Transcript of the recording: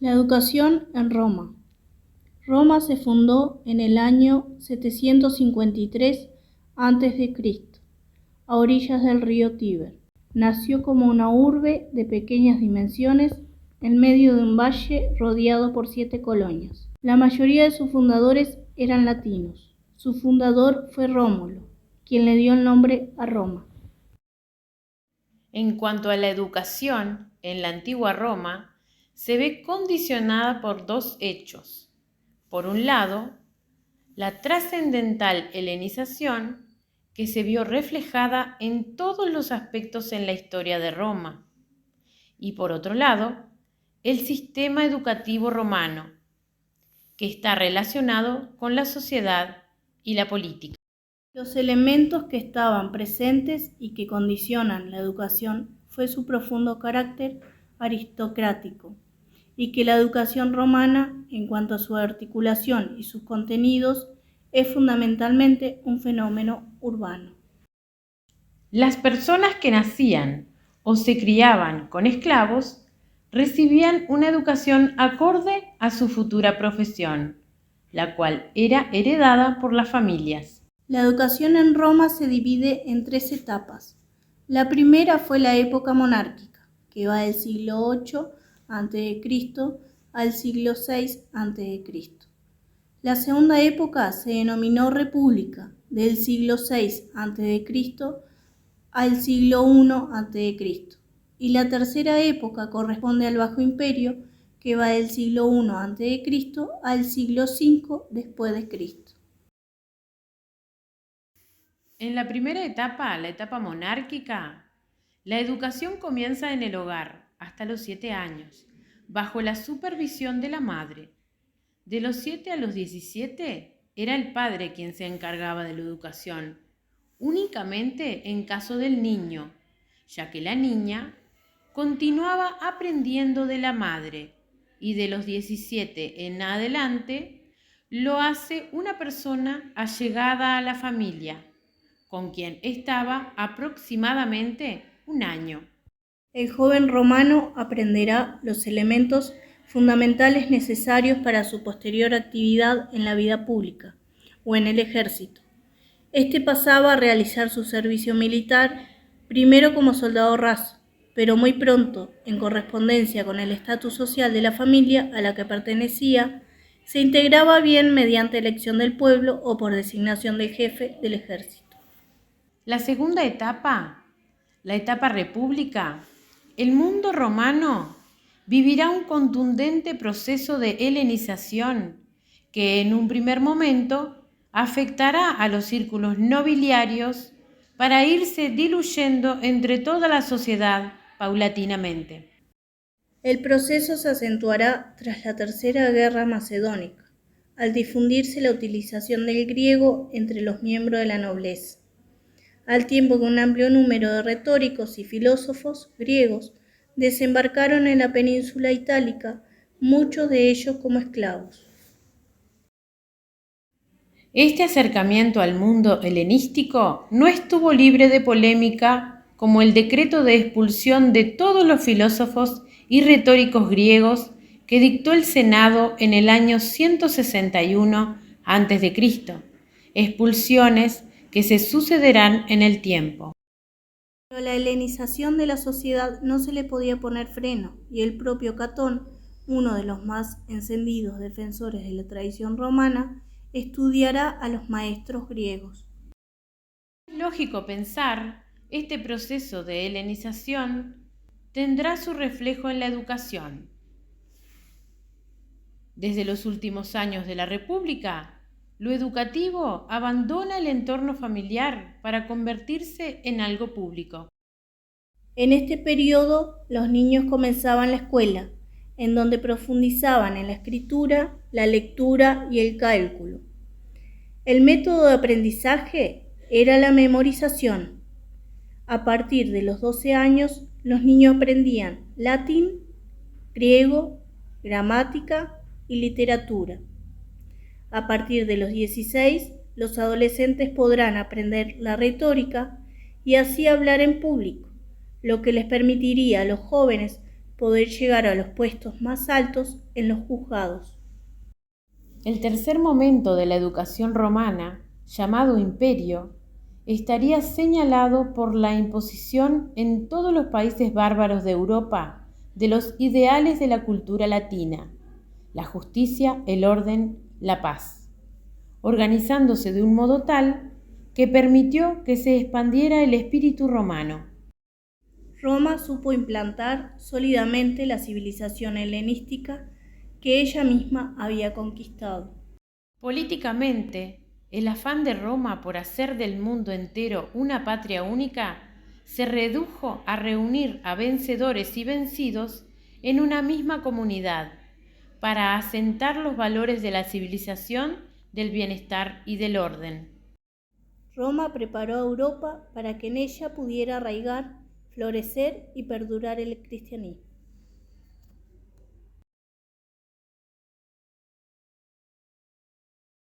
La educación en Roma. Roma se fundó en el año 753 a.C., a orillas del río Tíber. Nació como una urbe de pequeñas dimensiones en medio de un valle rodeado por 7 colonias. La mayoría de sus fundadores eran latinos. Su fundador fue Rómulo, quien le dio el nombre a Roma. En cuanto a la educación, en la antigua Roma se ve condicionada por dos hechos. Por un lado, la trascendental helenización, que se vio reflejada en todos los aspectos en la historia de Roma. Y por otro lado, el sistema educativo romano, que está relacionado con la sociedad y la política. Los elementos que estaban presentes y que condicionan la educación fue su profundo carácter aristocrático, y que la educación romana, en cuanto a su articulación y sus contenidos, es fundamentalmente un fenómeno urbano. Las personas que nacían o se criaban con esclavos recibían una educación acorde a su futura profesión, la cual era heredada por las familias. La educación en Roma se divide en 3 etapas. La primera fue la época monárquica, que va del siglo VIII a.C. al siglo VI a.C. La segunda época se denominó República, del siglo VI a.C. al siglo I a.C. Y la tercera época corresponde al Bajo Imperio, que va del siglo I a.C. al siglo V después de Cristo. En la primera etapa, la etapa monárquica, la educación comienza en el hogar hasta los 7 años, bajo la supervisión de la madre. De los 7 a los 17 era el padre quien se encargaba de la educación, únicamente en caso del niño, ya que la niña continuaba aprendiendo de la madre y de los 17 en adelante lo hace una persona allegada a la familia, con quien estaba aproximadamente un año. El joven romano aprenderá los elementos fundamentales necesarios para su posterior actividad en la vida pública o en el ejército. Este pasaba a realizar su servicio militar primero como soldado raso, pero muy pronto, en correspondencia con el estatus social de la familia a la que pertenecía, se integraba bien mediante elección del pueblo o por designación del jefe del ejército. La segunda etapa, la etapa república, el mundo romano vivirá un contundente proceso de helenización que en un primer momento afectará a los círculos nobiliarios para irse diluyendo entre toda la sociedad paulatinamente. El proceso se acentuará tras la Tercera Guerra Macedónica, al difundirse la utilización del griego entre los miembros de la nobleza, al tiempo que un amplio número de retóricos y filósofos griegos desembarcaron en la península itálica, muchos de ellos como esclavos. Este acercamiento al mundo helenístico no estuvo libre de polémica, como el decreto de expulsión de todos los filósofos y retóricos griegos que dictó el Senado en el año 161 a.C., expulsiones que se sucederán en el tiempo. Pero a la helenización de la sociedad no se le podía poner freno, y el propio Catón, uno de los más encendidos defensores de la tradición romana, estudiará a los maestros griegos. Es lógico pensar, este proceso de helenización tendrá su reflejo en la educación. Desde los últimos años de la República, lo educativo abandona el entorno familiar para convertirse en algo público. En este periodo, los niños comenzaban la escuela, en donde profundizaban en la escritura, la lectura y el cálculo. El método de aprendizaje era la memorización. A partir de los 12 años, los niños aprendían latín, griego, gramática y literatura. A partir de los 16, los adolescentes podrán aprender la retórica y así hablar en público, lo que les permitiría a los jóvenes poder llegar a los puestos más altos en los juzgados. El tercer momento de la educación romana, llamado imperio, estaría señalado por la imposición en todos los países bárbaros de Europa de los ideales de la cultura latina, la justicia, el orden, la paz, organizándose de un modo tal que permitió que se expandiera el espíritu romano. Roma supo implantar sólidamente la civilización helenística que ella misma había conquistado. Políticamente, el afán de Roma por hacer del mundo entero una patria única se redujo a reunir a vencedores y vencidos en una misma comunidad para asentar los valores de la civilización, del bienestar y del orden. Roma preparó a Europa para que en ella pudiera arraigar, florecer y perdurar el cristianismo.